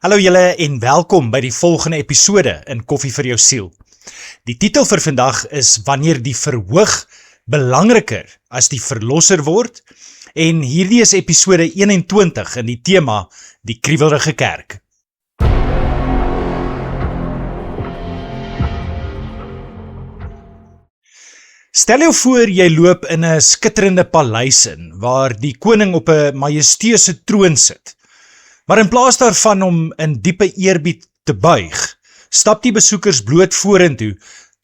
Hallo julle en welkom by die volgende episode in Koffie vir jou siel. Die titel vir vandag is Wanneer die verhoog belangriker as die verlosser word, en hierdie is episode 21 in die tema Die Kriewelrige Kerk. Stel jou voor jy loop in 'n skitterende paleis in, waar die koning op 'n majesteuse troon sit. Maar in plaas daarvan om in diepe eerbied te buig, stap die besoekers bloot vorentoe,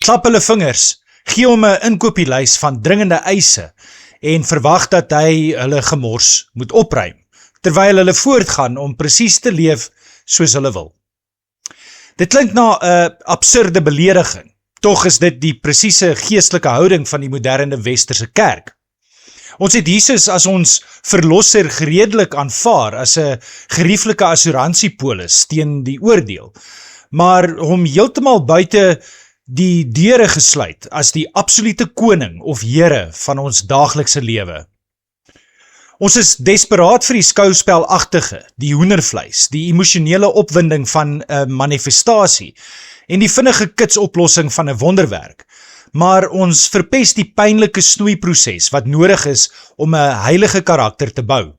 klap hulle vingers, gee hom 'n inkopieslys van dringende eise en verwag dat hy hulle gemors moet opruim, terwyl hulle voortgaan om presies te leef soos hulle wil. Dit klink na 'n absurde belediging, tog is dit die presiese geestelike houding van die moderne westerse kerk. Ons het Jesus as ons verlosser gereedelik aanvaar as 'n gerieflike assurantiepolis teen die oordeel, maar hom heeltemal buite die deure gesluit as die absolute koning of Here van ons daaglikse lewe. Ons is desperaat vir die skouspelagtige, die hoendervleis, die emosionele opwinding van 'n manifestasie en die vinnige kitsoplossing van 'n wonderwerk. Maar ons verpes die pynlike snoeiproses wat nodig is om 'n heilige karakter te bou.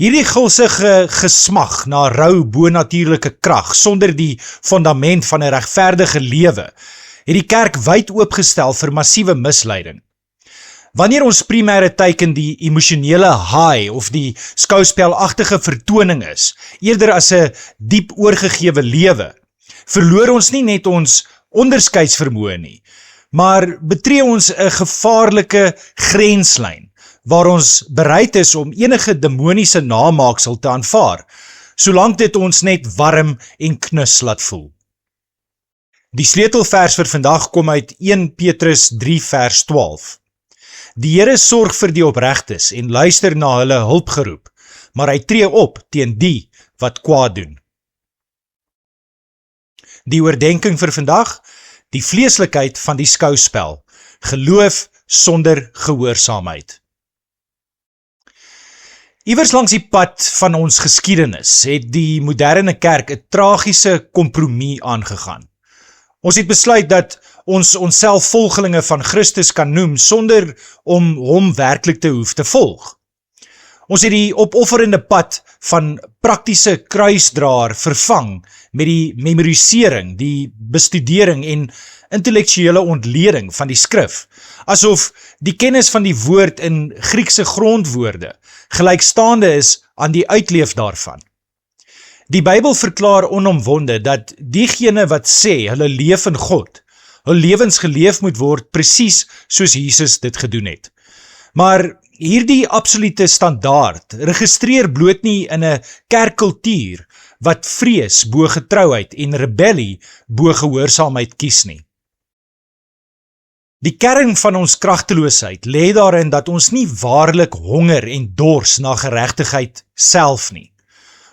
Hierdie gulsige gesmag na rou bonatuurlike krag sonder die fondament van 'n regverdige lewe, het die kerk wyd oopgestel vir massiewe misleiding. Wanneer ons primêre teiken die emosionele high of die skouspelagtige vertoning is, eerder as 'n diep oorgegewe lewe, verloor ons nie net ons onderskeidsvermoë nie, maar betree ons 'n gevaarlike grenslyn, waar ons bereid is om enige demoniese namaaksel te aanvaar, solank dit ons net warm en knus laat voel. Die sleutelvers vir vandag kom uit 1 Petrus 3 vers 12. Die Here sorg vir die opregtes en luister na hulle hulpgeroep, maar hy tree op teen die wat kwaad doen. Die oordenking vir vandag: die vleeslikheid van die skouspel, geloof sonder gehoorsaamheid. Iewers langs die pad van ons geskiedenis het die moderne kerk 'n tragiese kompromie aangegaan. Ons het besluit dat ons onsself volgelinge van Christus kan noem sonder om hom werklik te hoef te volg. Ons het die opofferende pad van praktiese kruisdraer vervang met die memorisering, die bestudering en intellektuele ontleding van die skrif, asof die kennis van die woord in Griekse grondwoorde gelykstaande is aan die uitleef daarvan. Die Bybel verklaar onomwonde dat diegene wat sê hulle leef in God, hul lewens geleef moet word presies soos Jesus dit gedoen het. Maar hierdie absolute standaard registreer bloot nie in 'n kerkkultuur wat vrees bo getrouheid en rebellie bo gehoorsaamheid kies nie. Die kern van ons kragteloosheid lê daarin dat ons nie waarlik honger en dors na geregtigheid self nie.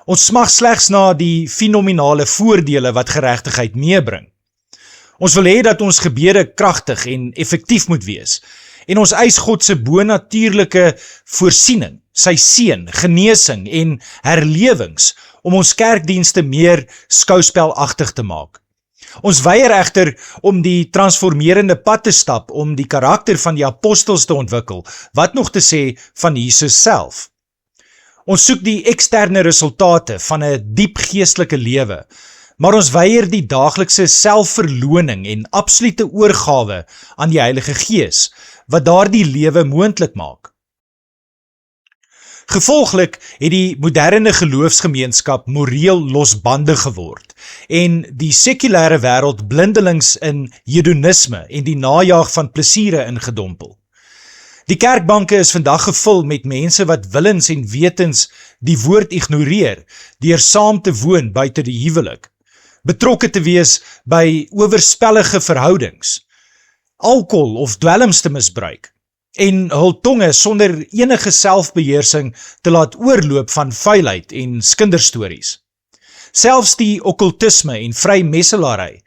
Ons smag slegs na die fenominale voordele wat geregtigheid meebring. Ons wil hê dat ons gebede kragtig en effektief moet wees, en ons eis God se bonatuurlike voorsiening, sy seën, genesing en herlewings om ons kerkdienste meer skouspelagtig te maak. Ons weier egter om die transformerende pad te stap om die karakter van die apostels te ontwikkel, wat nog te sê van Jesus self. Ons soek die eksterne resultate van 'n diep geestelike lewe, maar ons weier die daaglikse selfverloning en absolute oorgawe aan die Heilige Gees, wat daardie lewe moontlik maak. Gevolglik het die moderne geloofsgemeenskap moreel losbandig geword en die sekulêre wêreld blindelings in hedonisme en die najaag van plesiere ingedompel. Die kerkbanke is vandag gevul met mense wat willens en wetens die woord ignoreer deur saam te woon buite die huwelik, betrokke te wees by oorspellige verhoudings, alkohol of dwelms te misbruik, en hul tonge sonder enige selfbeheersing te laat oorloop van vuilheid en skinderstories. Selfs die okkultisme en vrymesselary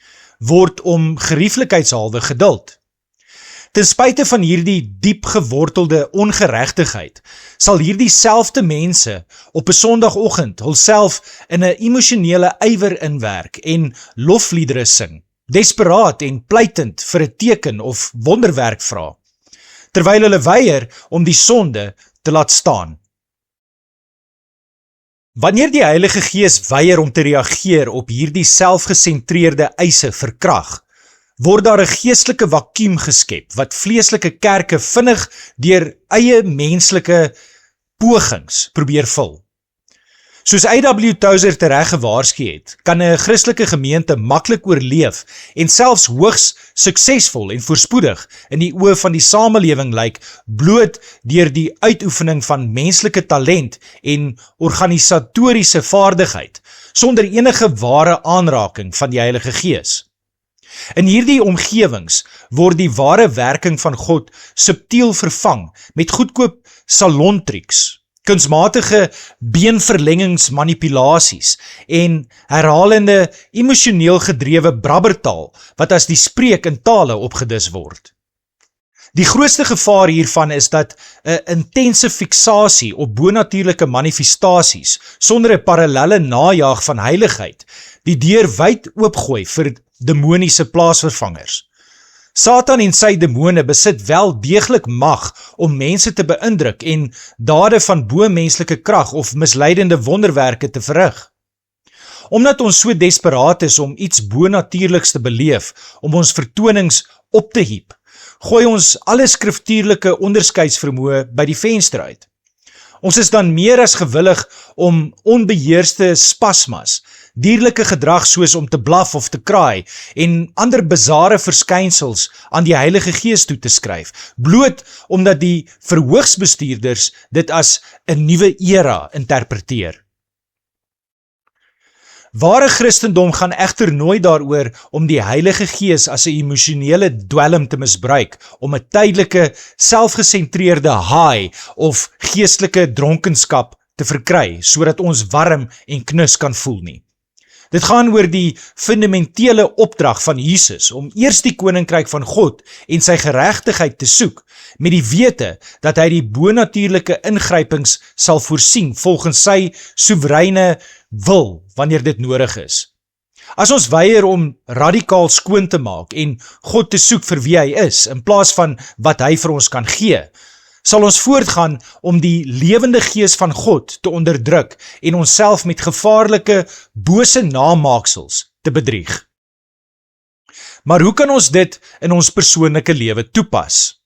word om gerieflikheidshalwe geduld. Ten spyte van hierdie diep gewortelde ongeregtigheid, sal hierdie selfde mense op 'n Sondagoggend hulself in 'n emosionele ywer inwerk en lofliedere sing, desperaat en pleitend vir 'n teken of wonderwerk vra, terwyl hulle weier om die sonde te laat staan. Wanneer die Heilige Gees weier om te reageer op hierdie selfgesentreerde eise vir krag, word daar 'n geestelike vakuum geskep wat vleeslike kerke vinnig deur eie menslike pogings probeer vul. Soos A.W. Tozer tereg gewaarsku het, kan 'n Christelike gemeente maklik oorleef en selfs hoogs suksesvol en voorspoedig in die oë van die samelewing lyk, bloot deur die uitoefening van menslike talent en organisatoriese vaardigheid, sonder enige ware aanraking van die Heilige Gees. In hierdie omgewings word die ware werking van God subtiel vervang met goedkoop salontriks, kunsmatige beenverlengingsmanipulasies en herhalende emosioneel gedrewe brabbertaal wat as die spreek in tale opgedis word. Die grootste gevaar hiervan is dat 'n intense fiksasie op bonatuurlike manifestasies sonder 'n parallelle najaag van heiligheid die deur wyd oopgooi vir demoniese plaasvervangers. Satan en sy demone besit wel deeglik mag om mense te beïndruk en dade van bo-menslike krag of misleidende wonderwerke te verrig. Omdat ons so desperaat is om iets bonatuurliks te beleef, om ons vertonings op te hiep, gooi ons alle skriftuurlike onderskeidsvermoë by die venster uit. Ons is dan meer as gewillig om onbeheerste spasmas, dierlike gedrag soos om te blaf of te kraai en ander bizarre verskynsels aan die Heilige Gees toe te skryf, bloot omdat die verhoogsbestuurders dit as 'n nuwe era interpreteer. Ware Christendom gaan egter nooit daaroor om die Heilige Gees as 'n emosionele dwelm te misbruik om 'n tydelike, selfgesentreerde high of geestelike dronkenskap te verkry, sodat ons warm en knus kan voel nie. Dit gaan oor die fundamentele opdrag van Jesus om eers die koninkryk van God en sy geregtigheid te soek, met die wete dat hy die bonatuurlike ingrypings sal voorsien volgens sy soewereine wil wanneer dit nodig is. As ons weier om radikaal skoon te maak en God te soek vir wie hy is, in plaas van wat hy vir ons kan gee, sal ons voortgaan om die lewende Gees van God te onderdruk en onsself met gevaarlike, bose namaaksels te bedrieg. Maar hoe kan ons dit in ons persoonlike lewe toepas?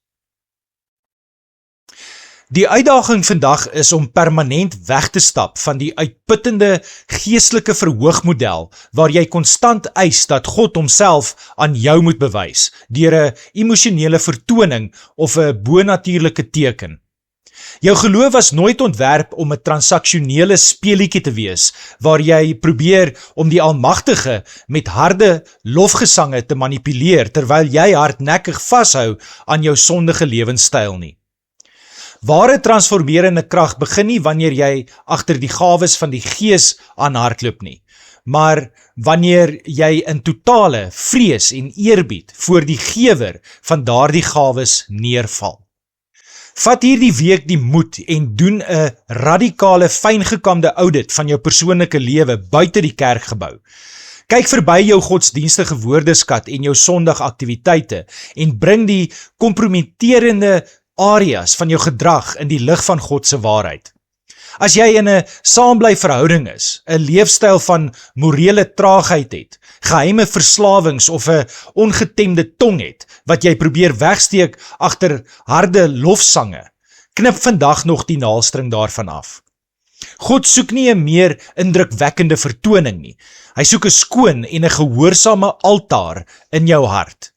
Die uitdaging vandag is om permanent weg te stap van die uitputtende geestelike verhoogmodel waar jy konstant eis dat God homself aan jou moet bewys deur 'n emosionele vertoning of 'n bonatuurlike teken. Jou geloof was nooit ontwerp om 'n transaksionele speelietjie te wees waar jy probeer om die Almagtige met harde lofgesange te manipuleer terwyl jy hardnekkig vashou aan jou sondige lewenstyl nie. Ware transformerende krag begin nie wanneer jy agter die gawes van die Gees aanhardloop nie, maar wanneer jy in totale vrees en eerbied voor die gewer van daardie gawes neerval. Vat hierdie week die moed en doen 'n radikale, fyngekamde audit van jou persoonlike lewe buite die kerkgebou. Kyk verby jou godsdienstige woordeskat en jou Sondagaktiwiteite en bring die kompromiterende areas van jou gedrag in die lig van God se waarheid. As jy in 'n saambly verhouding is, 'n leefstyl van morele traagheid het, geheime verslawings of 'n ongetemde tong het, wat jy probeer wegsteek agter harde lofsange, knip vandag nog die naaldstring daarvan af. God soek nie 'n meer indrukwekkende vertoning nie. Hy soek 'n skoon en 'n gehoorsame altaar in jou hart.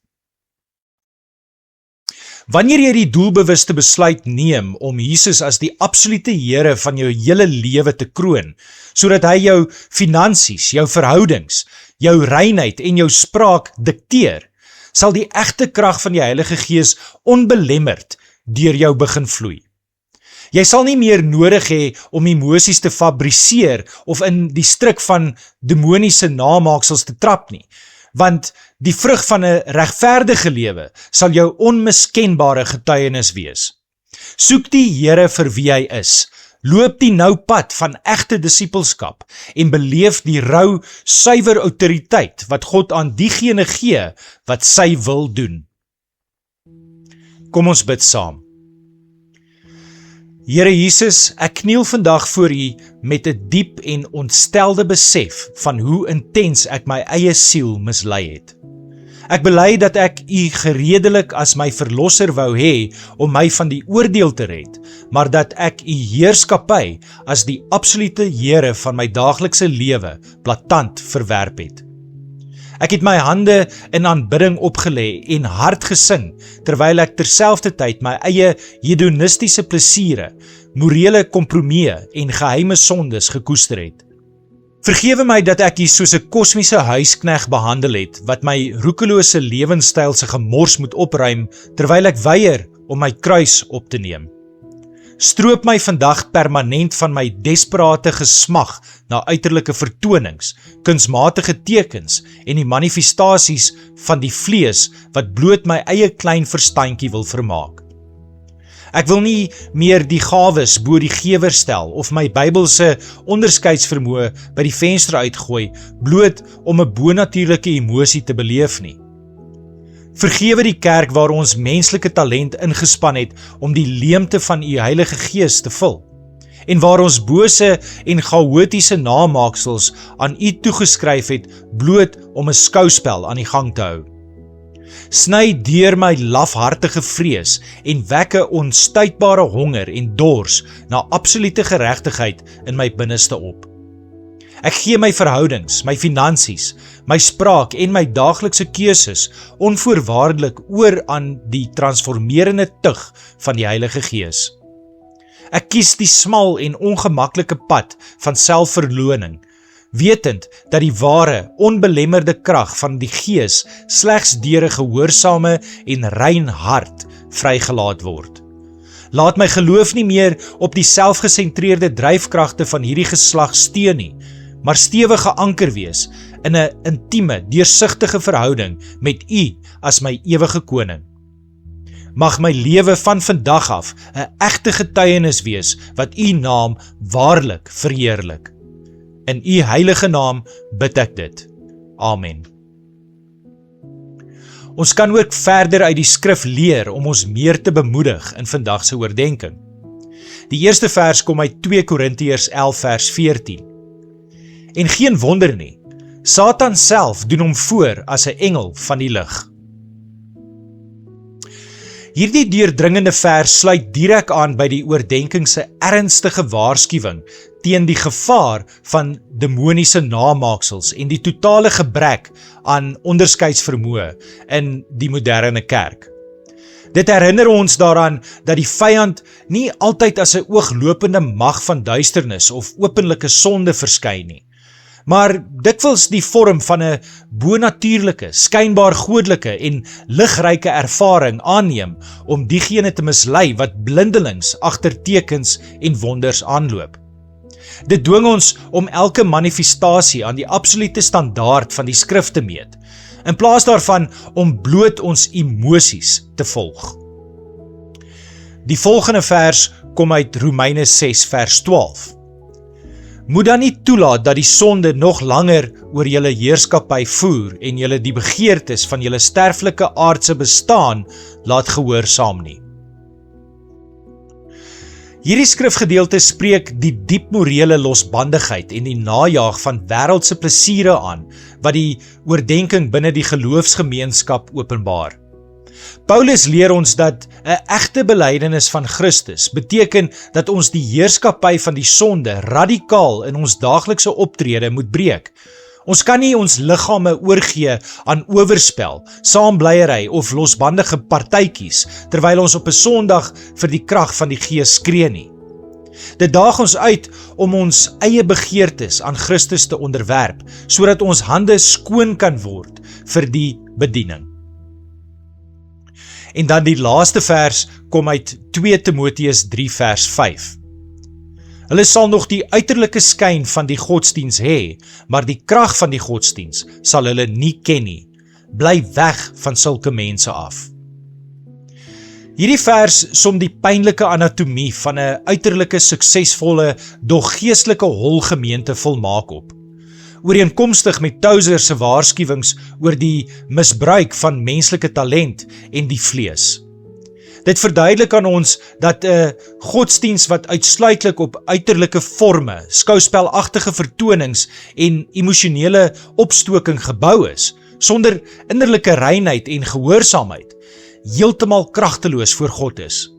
Wanneer jy die doelbewuste besluit neem om Jesus as die absolute Here van jou hele lewe te kroon, sodat hy jou finansies, jou verhoudings, jou reinheid en jou spraak dikteer, sal die egte krag van die Heilige Gees onbelemmerd deur jou begin vloei. Jy sal nie meer nodig hê om emosies te fabriseer of in die struik van demoniese namaaksels te trap nie, want die vrug van 'n regverdige lewe sal jou onmiskenbare getuienis wees. Soek die Here vir wie hy is, loop die nou pad van egte disippelskap en beleef die rou, suiwer autoriteit wat God aan diegene gee wat sy wil doen. Kom ons bid saam. Here Jesus, ek kniel vandag voor U met 'n diep en ontstelde besef van hoe intens ek my eie siel mislei het. Ek bely dat ek U geredelik as my verlosser wou hê om my van die oordeel te red, maar dat ek U heerskappy as die absolute Here van my daaglikse lewe blaatant verwerp het. Ek het my hande in aanbidding opgelê en hard gesing, terwyl ek terselfdertyd my eie hedonistiese plesiere, morele kompromieë en geheime sondes gekoester het. Vergewe my dat ek U soos 'n kosmiese huiskneg behandel het, wat my roekelose lewenstyl se gemors moet opruim, terwyl ek weier om my kruis op te neem. Stroop my vandag permanent van my desperate gesmag na uiterlike vertonings, kunsmatige tekens en die manifestasies van die vlees wat bloot my eie klein verstandjie wil vermaak. Ek wil nie meer die gawes bo die gewer stel of my Bybelse onderskeidsvermoë by die venster uitgooi, bloot om 'n bonatuurlike emosie te beleef nie. Vergewe die kerk waar ons menslike talent ingespan het om die leemte van U Heilige Gees te vul, en waar ons bose en chaotiese namaaksels aan U toegeskryf het, bloot om 'n skouspel aan die gang te hou. Sny deur my lafhartige vrees en wek 'n onstuitbare honger en dors na absolute geregtigheid in my binneste op. Ek gee my verhoudings, my finansies, my spraak en my daaglikse keuses onvoorwaardelik oor aan die transformerende tug van die Heilige Gees. Ek kies die smal en ongemaklike pad van selfverloning, wetend dat die ware, onbelemmerde krag van die Gees slegs deur 'n gehoorsame en rein hart vrygelaat word. Laat my geloof nie meer op die selfgesentreerde dryfkragte van hierdie geslag steun nie, maar stewig geanker wees in 'n intieme, deursigtige verhouding met U as my ewige koning. Mag my lewe van vandag af 'n egte getuienis wees wat U naam waarlik verheerlik. In U heilige naam bid ek dit. Amen. Ons kan ook verder uit die skrif leer om ons meer te bemoedig in vandag se oordeenking. Die eerste vers kom uit 2 Korintiërs 11 vers 14. En geen wonder nie, Satan self doen hom voor as 'n engel van die lig. Hierdie deurdringende vers sluit direk aan by die oordeenking se ernstige waarskuwing teen die gevaar van demoniese namaaksels en die totale gebrek aan onderskeidsvermoë in die moderne kerk. Dit herinner ons daaraan dat die vyand nie altyd as 'n ooglopende mag van duisternis of openlike sonde verskyn nie, maar dikwels die vorm van 'n bonatuurlike, skynbaar godelike en ligryke ervaring aanneem om diegene te mislei wat blindelings agter tekens en wonders aanloop. Dit dwing ons om elke manifestasie aan die absolute standaard van die skrif te meet, in plaas daarvan om bloot ons emosies te volg. Die volgende vers kom uit Romeine 6 vers 12. Moet dan nie toelaat dat die sonde nog langer oor julle heerskappy voer en julle die begeertes van julle sterflike aardse bestaan laat gehoorsaam nie. Hierdie skrifgedeelte spreek die diep morele losbandigheid en die najaag van wêreldse plesiere aan, wat die oordeenking binne die geloofsgemeenskap openbaar. Paulus leer ons dat 'n egte belydenis van Christus beteken dat ons die heerskappy van die sonde radikaal in ons daaglikse optrede moet breek. Ons kan nie ons liggame oorgee aan oorspel, saambleiery of losbandige partytjies, terwyl ons op 'n Sondag vir die krag van die Gees skree nie. Dit daag ons uit om ons eie begeertes aan Christus te onderwerp, sodat ons hande skoon kan word vir die bediening. En dan die laaste vers kom uit 2 Timoteus 3 vers 5. Hulle sal nog die uiterlike skyn van die godsdiens hê, maar die krag van die godsdiens sal hulle nie ken nie, bly weg van sulke mense af. Hierdie vers som die pynlike anatomie van 'n uiterlike suksesvolle, dog geestelike holgemeente volmaak op. Ooreenkomstig met Tozer se waarskuwings oor die misbruik van menslike talent en die vlees. Dit verduidelik aan ons dat 'n godsdiens wat uitsluitlik op uiterlike forme, skouspelagtige vertonings en emosionele opstoking gebou is, sonder innerlike reinheid en gehoorsaamheid, heeltemal kragteloos voor God is.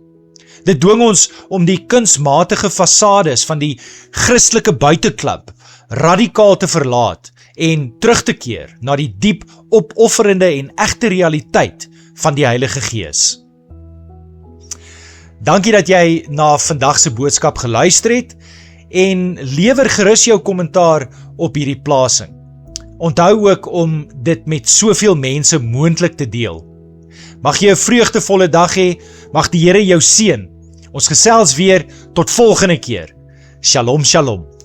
Dit dwing ons om die kunsmatige fasades van die Christelike buiteklub radikaal te verlaat en terug te keer na die diep opofferende en egte realiteit van die Heilige Gees. Dankie dat jy na vandag se boodskap geluister het en lewer gerus jou kommentaar op hierdie plasing. Onthou ook om dit met soveel mense moontlik te deel. Mag jy 'n vreugdevolle dag hê, mag die Here jou seën. Ons gesels weer tot volgende keer. Shalom, shalom.